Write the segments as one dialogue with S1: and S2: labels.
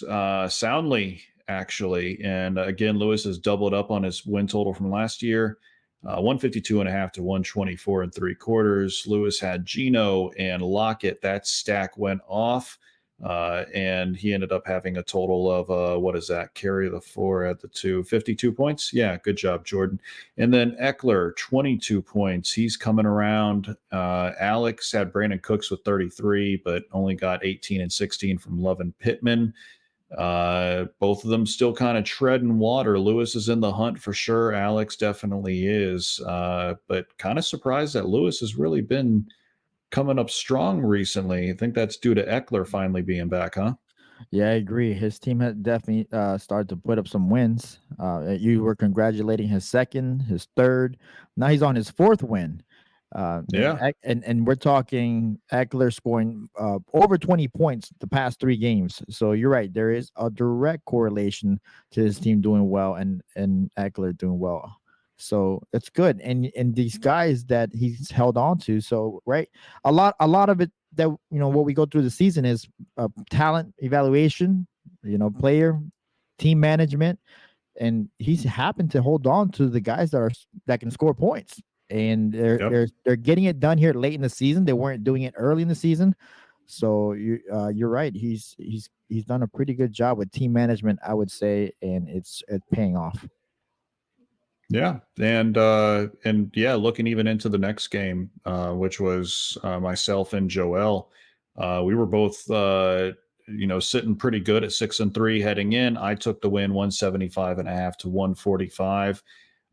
S1: Lewis soundly, actually. And again, Lewis has doubled up on his win total from last year. 152.5 to 124 and three quarters. Lewis had Gino and Lockett. That stack went off. And he ended up having a total of, what is that? Carry the four at the two, 52 points. Yeah, good job, Jordan. And then Eckler, 22 points. He's coming around. Alex had Brandon Cooks with 33, but only got 18 and 16 from Love and Pittman. Both of them still kind of treading water. Lewis is in the hunt for sure. Alex definitely is. But kind of surprised that Lewis has really been coming up strong recently. I think that's due to Eckler finally being back, huh?
S2: Yeah, I agree. His team had definitely started to put up some wins. You were congratulating his second, his third. Now he's on his fourth win.
S1: Yeah.
S2: And we're talking Eckler scoring over 20 points the past three games. So you're right. There is a direct correlation to his team doing well and Eckler doing well. So it's good. And these guys that he's held on to. So right, a lot of it that what we go through the season is talent evaluation, player, team management, and he's happened to hold on to the guys that can score points, and they're
S1: Yep.
S2: they're they're getting it done here late in the season. They weren't doing it early in the season, so you're right. He's done a pretty good job with team management, I would say, and it's paying off.
S1: Yeah, and yeah, looking even into the next game, which was myself and Joel, we were both sitting pretty good at 6-3 heading in. I took the win 175.5 to 145.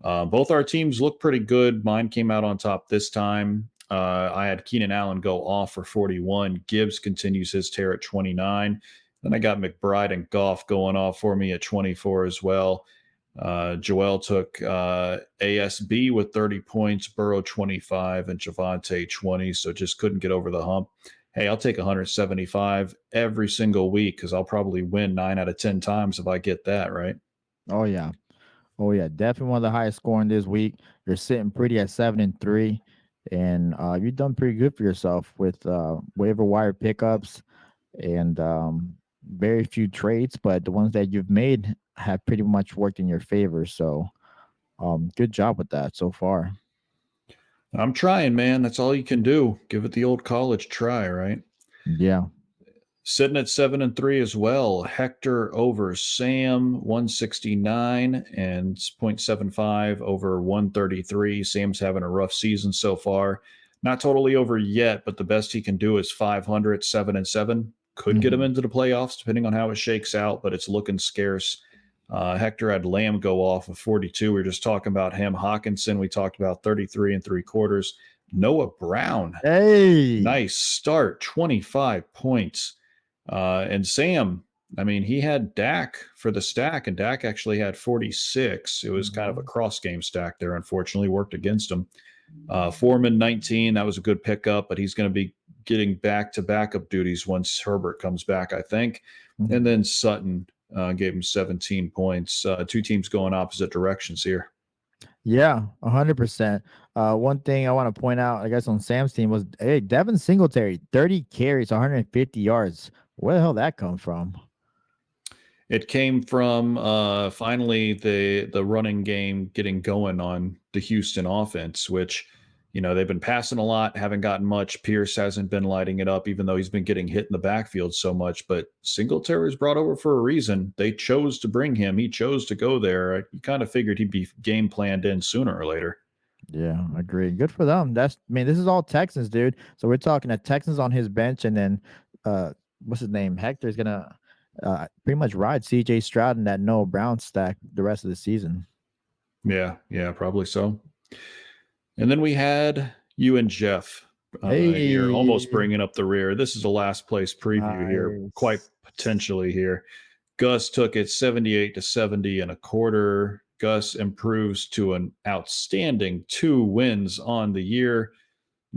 S1: Both our teams look pretty good. Mine came out on top this time. I had Keenan Allen go off for 41. Gibbs continues his tear at 29. Then I got McBride and Goff going off for me at 24 as well. Joel took ASB with 30 points, Burrow 25, and Javante 20. So just couldn't get over the hump. Hey, I'll take 175 every single week because I'll probably win 9 out of 10 times if I get that right.
S2: Oh yeah, oh yeah, definitely one of the highest scoring this week. You're sitting pretty at 7-3, and you've done pretty good for yourself with waiver wire pickups and very few trades, but the ones that you've made have pretty much worked in your favor. So, good job with that so far.
S1: I'm trying, man. That's all you can do. Give it the old college try, right?
S2: Yeah.
S1: Sitting at 7-3 as well. Hector over Sam 169 and 0.75 over 133. Sam's having a rough season so far. Not totally over yet, but the best he can do is 500, 7-7. Could get him
S2: Mhm.
S1: into the playoffs depending on how it shakes out, but it's looking scarce. Hector had Lamb go off of 42. We were just talking about him. Hawkinson, we talked about 33 and three quarters. Noah Brown,
S2: Hey.
S1: nice start, 25 points. And Sam, I mean, he had Dak for the stack, and Dak actually had 46. It was kind of a
S2: Mhm.
S1: cross game stack there, unfortunately, worked against him. Foreman, 19. That was a good pickup, but he's going to be getting back to backup duties once Herbert comes back, I think. And
S2: Mhm.
S1: then Sutton gave him 17 points. Two teams going opposite directions here.
S2: Yeah, 100%. One thing I want to point out, I guess, on Sam's team was, hey, Devin Singletary, 30 carries, 150 yards. Where the hell that come from?
S1: It came from finally the running game getting going on the Houston offense, which they've been passing a lot, haven't gotten much. Pierce hasn't been lighting it up, even though he's been getting hit in the backfield so much. But Singletary was brought over for a reason. They chose to bring him. He chose to go there. You kind of figured he'd be game planned in sooner or later.
S2: Yeah, agreed. Good for them. This is all Texans, dude. So we're talking a Texans on his bench, and then what's his name? Hector's gonna pretty much ride CJ Stroud in that Noah Brown stack the rest of the season.
S1: Yeah, probably so. And then we had you and Jeff here, almost
S2: Hey,
S1: bringing up the rear. This is a last place preview here, quite
S2: nice.
S1: potentially here. Gus took it 78 to 70 and a quarter. Gus improves to an outstanding 2 wins on the year.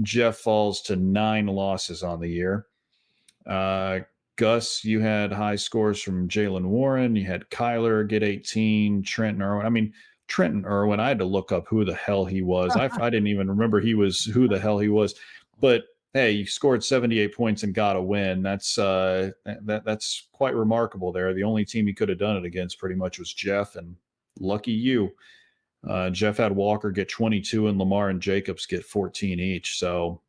S1: Jeff falls to 9 losses on the year. Uh, Gus, you had high scores from Jalen Warren. You had Kyler get 18, Trenton Irwin. I mean, Trenton Irwin, I had to look up who the hell he was. I didn't even remember who the hell he was. But hey, you scored 78 points and got a win. That's quite remarkable there. The only team he could have done it against pretty much was Jeff, and lucky you. Jeff had Walker get 22 and Lamar and Jacobs get 14 each. So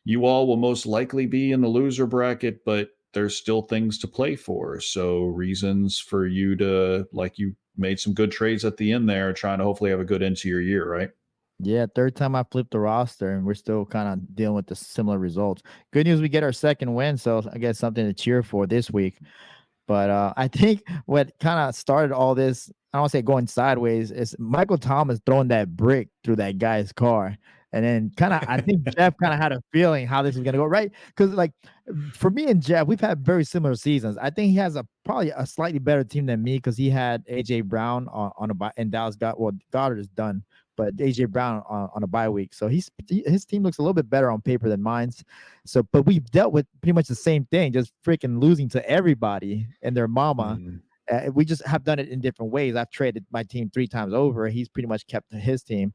S1: you all will most likely be in the loser bracket, but there's still things to play for. So reasons for you to, like, you made some good trades at the end there, trying to hopefully have a good end to your year, right?
S2: Yeah, third time I flipped the roster, and we're still kind of dealing with the similar results. Good news, we get our second win, so I guess something to cheer for this week. But I think what kind of started all this, I don't want to say going sideways, is Michael Thomas throwing that brick through that guy's car. And then kind of, I think Jeff kind of had a feeling how this was going to go, right? Because, like, for me and Jeff, we've had very similar seasons. I think he has probably a slightly better team than me because he had AJ Brown on a bye, and Dallas Goddard is done, but AJ Brown on a bye week. So his team looks a little bit better on paper than mine's. So, but we've dealt with pretty much the same thing, just freaking losing to everybody and their mama.
S1: Mm.
S2: We just have done it in different ways. I've traded my team 3 times over. He's pretty much kept his team.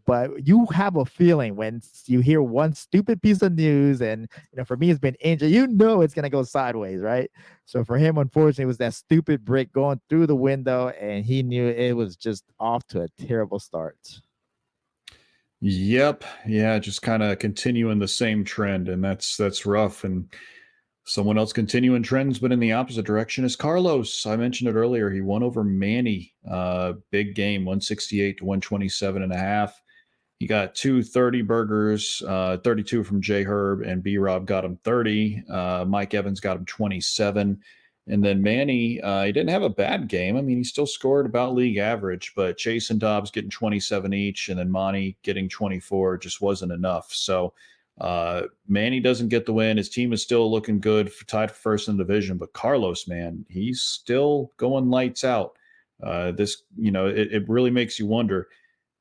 S2: But you have a feeling when you hear one stupid piece of news, and for me, it's been injured. It's gonna go sideways, right? So for him, unfortunately, it was that stupid brick going through the window, and he knew it was just off to a terrible start.
S1: Yep. Yeah, just kind of continuing the same trend, and that's rough. And someone else continuing trends, but in the opposite direction is Carlos. I mentioned it earlier. He won over Manny. Big game, 168 to 127.5. He got 230 burgers, 32 from J Herb, and B Rob got him 30. Mike Evans got him 27. And then Manny, he didn't have a bad game. I mean, he still scored about league average, but Chase and Dobbs getting 27 each, and then Monty getting 24 just wasn't enough. So Manny doesn't get the win. His team is still looking good, tied for first in the division. But Carlos, man, he's still going lights out. It really makes you wonder.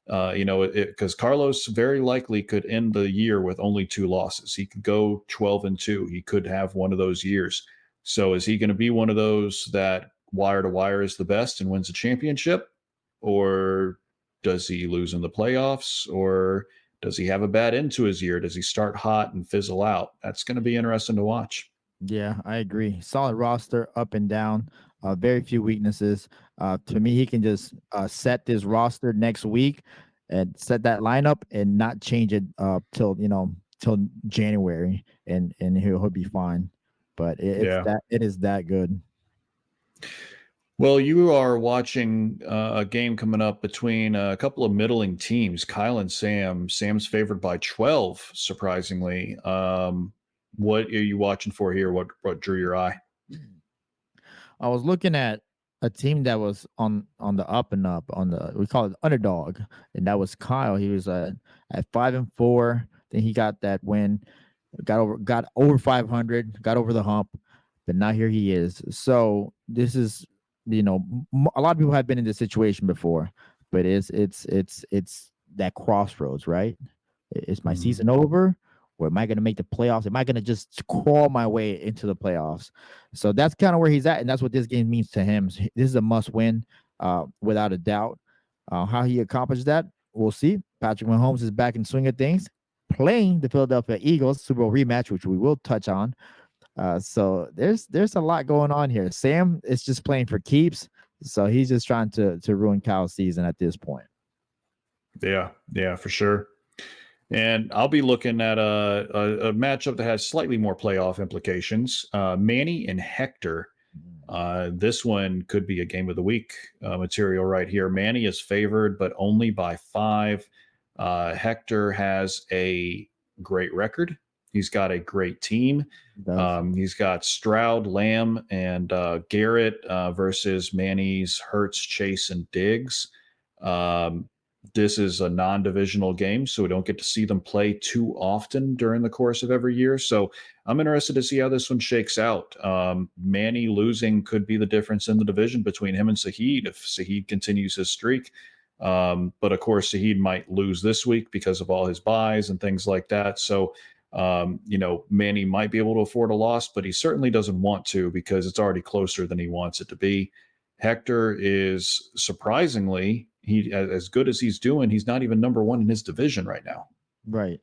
S1: Because Carlos very likely could end the year with only 2 losses. He could go 12-2. He could have one of those years. So is he going to be one of those that wire to wire is the best and wins a championship? Or does he lose in the playoffs? Or does he have a bad end to his year? Does he start hot and fizzle out? That's going to be interesting to watch.
S2: Yeah, I agree. Solid roster up and down. Very few weaknesses. To me, he can just set this roster next week and set that lineup and not change it till January, and he'll be fine. But
S1: Yeah.
S2: it is that good.
S1: Well, you are watching a game coming up between a couple of middling teams, Kyle and Sam. Sam's favored by 12, surprisingly. What are you watching for here? What drew your eye?
S2: I was looking at a team that was on the up and up, on the, we call it underdog, and that was Kyle. He was at 5-4. Then he got that win, got over 500, got over the hump, but now here he is. So this is, a lot of people have been in this situation before, but it's that crossroads, right? Is my
S1: Mhm.
S2: season over, or am I going to make the playoffs? Am I going to just crawl my way into the playoffs? So that's kind of where he's at, and that's what this game means to him. So this is a must-win, without a doubt. How he accomplished that, we'll see. Patrick Mahomes is back in swing of things, playing the Philadelphia Eagles Super Bowl rematch, which we will touch on. So there's a lot going on here. Sam is just playing for keeps, so he's just trying to ruin Kyle's season at this point.
S1: Yeah, for sure. And I'll be looking at a matchup that has slightly more playoff implications. Manny and Hector. This one could be a game of the week material right here. Manny is favored, but only by 5. Hector has a great record. He's got a great team.
S2: Does.
S1: He's got Stroud, Lamb, and Garrett versus Manny's Hurts, Chase, and Diggs. This is a non-divisional game, so we don't get to see them play too often during the course of every year. So I'm interested to see how this one shakes out. Manny losing could be the difference in the division between him and Saheed if Saheed continues his streak. But of course, Saheed might lose this week because of all his buys and things like that. So, Manny might be able to afford a loss, but he certainly doesn't want to because it's already closer than he wants it to be. Hector is surprisingly, he as good as he's doing, he's not even number 1 in his division right now.
S2: Right.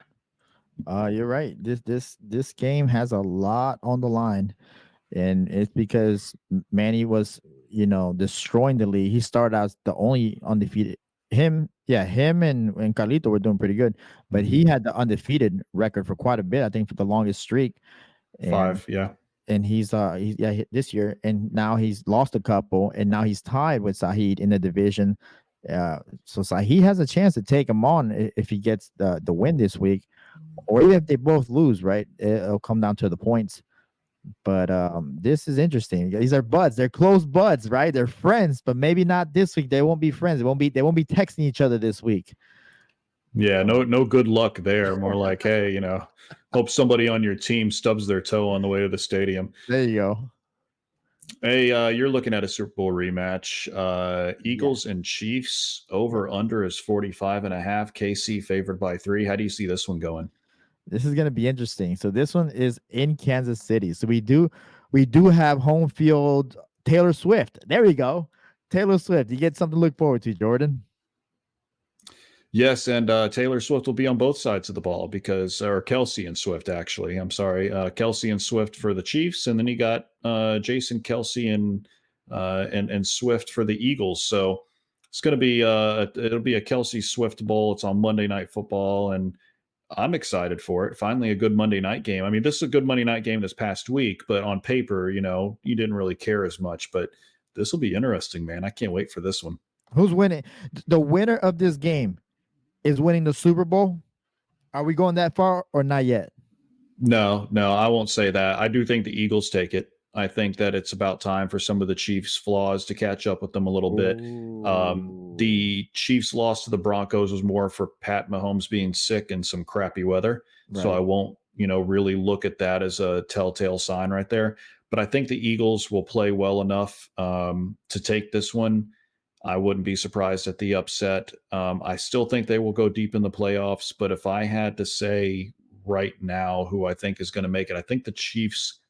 S2: You're right. This game has a lot on the line, and it's because Manny was, destroying the league. He started out the only undefeated. Him and Carlito were doing pretty good, but he had the undefeated record for quite a bit. I think for the longest streak, and
S1: 5, yeah.
S2: this year, and now he's lost a couple, and now he's tied with Sahid in the division. So Sahid has a chance to take him on if he gets the win this week, or even if they both lose. Right, it'll come down to the points. But this is interesting. These are buds. They're close buds, right? They're friends, but maybe not this week. They won't be friends. They won't be texting each other this week.
S1: Yeah, no good luck there. More like, hey, hope somebody on your team stubs their toe on the way to the stadium.
S2: There you go.
S1: Hey, you're looking at a Super Bowl rematch.
S2: Yeah.
S1: Eagles and Chiefs over under is 45.5. KC favored by 3. How do you see this one going?
S2: This is gonna be interesting. So this one is in Kansas City. So we do have home field Taylor Swift. There we go. Taylor Swift. You get something to look forward to, Jordan.
S1: Yes, and Taylor Swift will be on both sides of the ball or Kelsey and Swift, actually. I'm sorry. Kelsey and Swift for the Chiefs, and then you got Jason Kelsey and Swift for the Eagles. So it's going to be it'll be a Kelsey Swift Bowl. It's on Monday Night Football, and I'm excited for it. Finally, a good Monday night game. I mean, this is a good Monday night game this past week, but on paper, you didn't really care as much. But this will be interesting, man. I can't wait for this one.
S2: Who's winning? The winner of this game is winning the Super Bowl. Are we going that far or not yet?
S1: No, I won't say that. I do think the Eagles take it. I think that it's about time for some of the Chiefs' flaws to catch up with them a little bit.
S2: Ooh.
S1: The Chiefs' loss to the Broncos was more for Pat Mahomes being sick and some crappy weather. So I
S2: Right.
S1: won't, really look at that as a telltale sign right there. But I think the Eagles will play well enough to take this one. I wouldn't be surprised at the upset. I still think they will go deep in the playoffs. But if I had to say right now who I think is going to make it, I think the Chiefs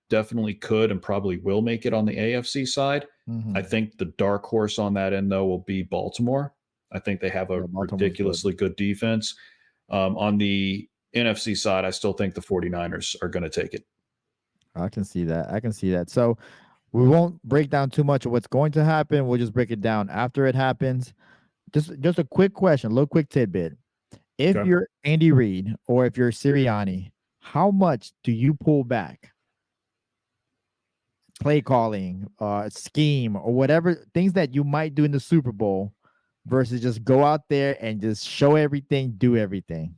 S1: definitely could and probably will make it on the AFC side. I
S2: Mm-hmm.
S1: think the dark horse on that end, though, will be Baltimore. I think they have a
S2: Yeah, Baltimore's good.
S1: ridiculously good defense. On the NFC side, I still think the 49ers are going to take it.
S2: I can see that. I can see that. So we won't break down too much of what's going to happen. We'll just break it down after it happens. Just a quick question, a little quick tidbit. If
S1: Okay.
S2: you're Andy Reid or if you're Sirianni, how much do you pull back? Play calling, scheme, or whatever things that you might do in the Super Bowl versus just go out there and just show everything, do everything.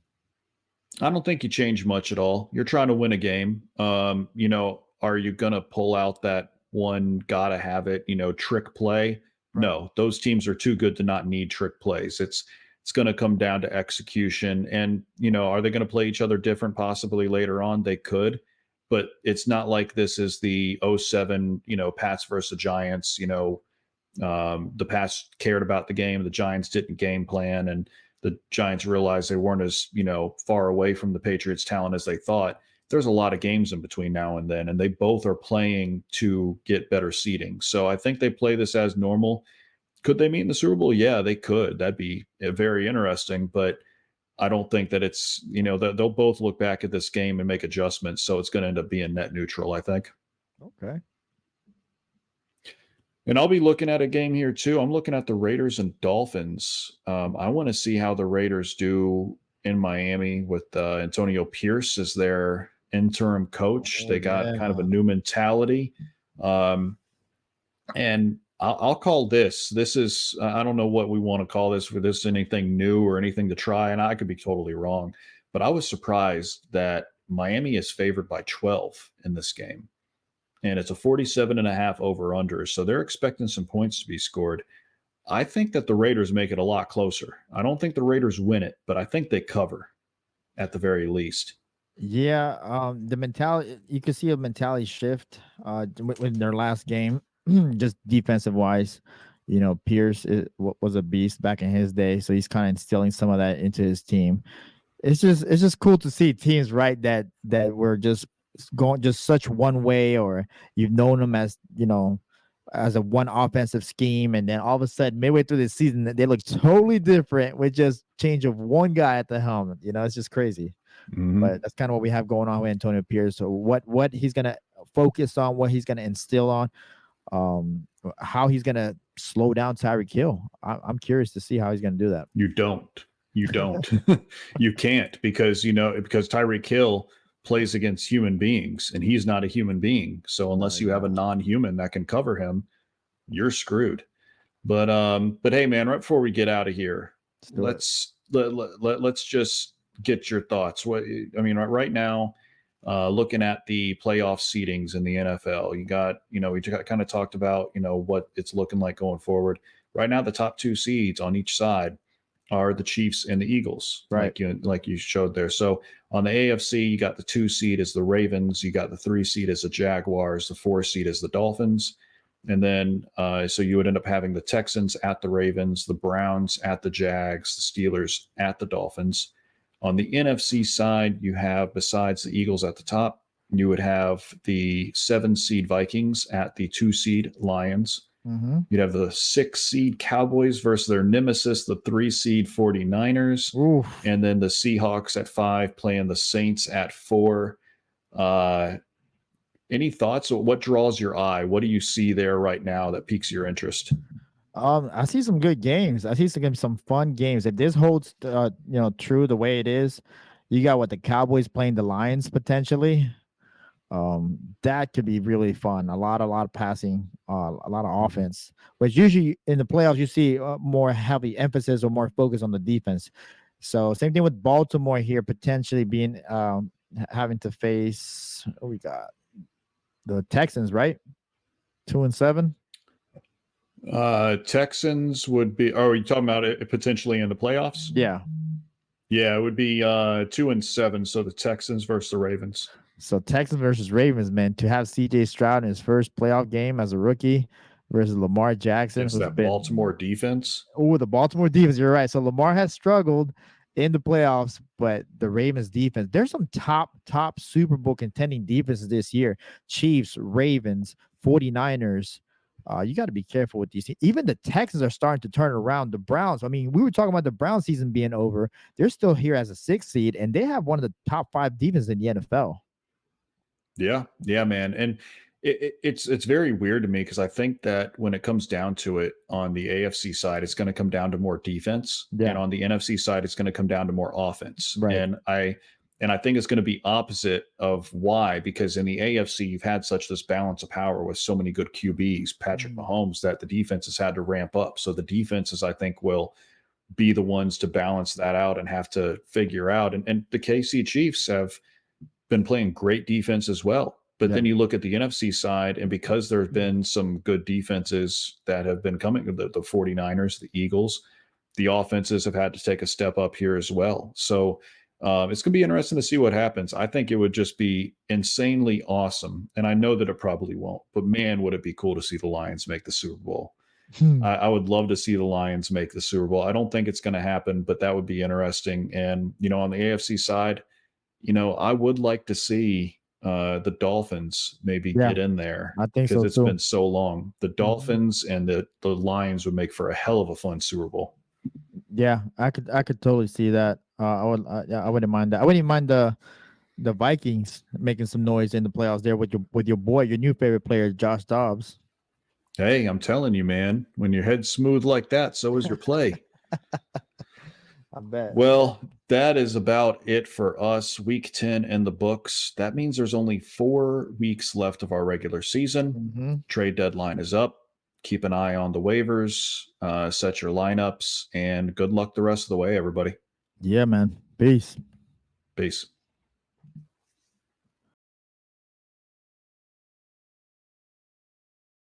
S1: I don't think you change much at all. You're trying to win a game. Are you going to pull out that one gotta have it, trick play?
S2: Right.
S1: No, those teams are too good to not need trick plays. It's going to come down to execution. And, are they going to play each other different possibly later on? They could, but it's not like this is the '07, Pats versus the Giants, the Pats cared about the game. The Giants didn't game plan, and the Giants realized they weren't as far away from the Patriots' talent as they thought. There's a lot of games in between now and then, and they both are playing to get better seeding. So I think they play this as normal. Could they meet in the Super Bowl? Yeah, they could. That'd be very interesting, but I don't think that it's they'll both look back at this game and make adjustments. So it's going to end up being net neutral, I think.
S2: Okay.
S1: And I'll be looking at a game here too. I'm looking at the Raiders and Dolphins. I want to see how the Raiders do in Miami with Antonio Pierce as their interim coach.
S2: Oh
S1: They got kind of
S2: yeah.
S1: a new mentality. Um, and I'll call this. This is, I don't know what we want to call this, for this anything new or anything to try. And I could be totally wrong. But I was surprised that Miami is favored by 12 in this game, and it's a 47.5 over under. So they're expecting some points to be scored. I think that the Raiders make it a lot closer. I don't think the Raiders win it, but I think they cover at the very least.
S2: Yeah, the mentality, you can see a mentality shift in their last game, just defensive wise. Pierce was a beast back in his day, so he's kind of instilling some of that into his team. It's just cool to see teams, right, that were just going just such one way, or you've known them as a one offensive scheme, and then all of a sudden midway through the season they look totally different with just change of one guy at the helm. It's just crazy.
S1: Hmm.
S2: But that's kind of what we have going on with Antonio Pierce. So what he's gonna focus on, what he's gonna instill on, how he's gonna slow down Tyreek Hill. I'm curious to see how he's gonna do that.
S1: You don't. You don't. You can't because because Tyreek Hill plays against human beings and he's not a human being. So
S2: No,
S1: unless
S2: he's
S1: you have a
S2: not.
S1: non-human that can cover him, you're screwed. But hey, man, right before we get out of here,
S2: Let's do it.
S1: let's just get your thoughts. What I mean, right now, looking at the playoff seedings in the NFL, we kind of talked about what it's looking like going forward. Right now, the top two seeds on each side are the Chiefs and the Eagles,
S2: Right.
S1: like you showed there. So on the AFC, you got the 2 seed is the Ravens, you got the 3 seed is the Jaguars, the 4 seed is the Dolphins, and then so you would end up having the Texans at the Ravens, the Browns at the Jags, the Steelers at the Dolphins. On the NFC side, you have, besides the Eagles at the top, you would have the 7 seed Vikings at the 2 seed Lions.
S2: Mm-hmm.
S1: You'd have the 6 seed Cowboys versus their nemesis, the 3 seed 49ers.
S2: Oof.
S1: And then the Seahawks at 5 playing the Saints at 4. Any thoughts? What draws your eye? What do you see there right now that piques your interest?
S2: I see some good games. I see some fun games. If this holds, true the way it is, you got what the Cowboys playing the Lions potentially. That could be really fun. A lot of passing, a lot of offense. Which usually in the playoffs you see more heavy emphasis or more focus on the defense. So same thing with Baltimore here, potentially being having to face. What we got the Texans, right? 2-7.
S1: Texans would be. Oh, are you talking about it potentially in the playoffs?
S2: Yeah.
S1: Yeah, it would be 2-7. So the Texans versus the Ravens.
S2: So Texans versus Ravens, man, to have CJ Stroud in his first playoff game as a rookie versus Lamar Jackson,
S1: It's
S2: who's
S1: that
S2: been
S1: Baltimore defense.
S2: the Baltimore defense. You're right. So Lamar has struggled in the playoffs, but the Ravens defense, there's some top Super Bowl contending defenses this year. Chiefs, Ravens, 49ers. You got to be careful with these teams. Even the Texans are starting to turn around. The Browns, I mean, we were talking about the Brown season being over. They're still here as a 6th seed, and they have one of the top 5 defenses in the NFL.
S1: Yeah, man. And it's very weird to me because I think that when it comes down to it on the AFC side, it's going to come down to more defense.
S2: Yeah.
S1: And on the NFC side, it's going to come down to more offense.
S2: Right.
S1: And I think it's going to be opposite of why, because in the AFC, you've had such this balance of power with so many good QBs, Patrick Mahomes, that the defense has had to ramp up. So the defenses, I think, will be the ones to balance that out and have to figure out. And the KC Chiefs have been playing great defense as well. But then you look at the NFC side, and because there have been some good defenses that have been coming, the 49ers, the Eagles, the offenses have had to take a step up here as well. So it's going to be interesting to see what happens. I think it would just be insanely awesome. And I know that it probably won't, but man, would it be cool to see the Lions make the Super Bowl. I would love to see the Lions make the Super Bowl. I don't think it's going to happen, but that would be interesting. And, on the AFC side, I would like to see the Dolphins maybe get in there.
S2: I think so
S1: because it's
S2: too.
S1: been so long. The Dolphins and the Lions would make for a hell of a fun Super Bowl.
S2: Yeah, I could totally see that. I wouldn't mind that. I wouldn't mind the Vikings making some noise in the playoffs there with your boy, your new favorite player, Josh Dobbs.
S1: Hey, I'm telling you, man, when your head's smooth like that, so is your play.
S2: I bet.
S1: Well, that is about it for us. Week 10 in the books. That means there's only 4 weeks left of our regular season. Trade deadline is up. Keep an eye on the waivers, set your lineups, and good luck the rest of the way, everybody.
S2: Yeah, man. Peace.
S1: Peace.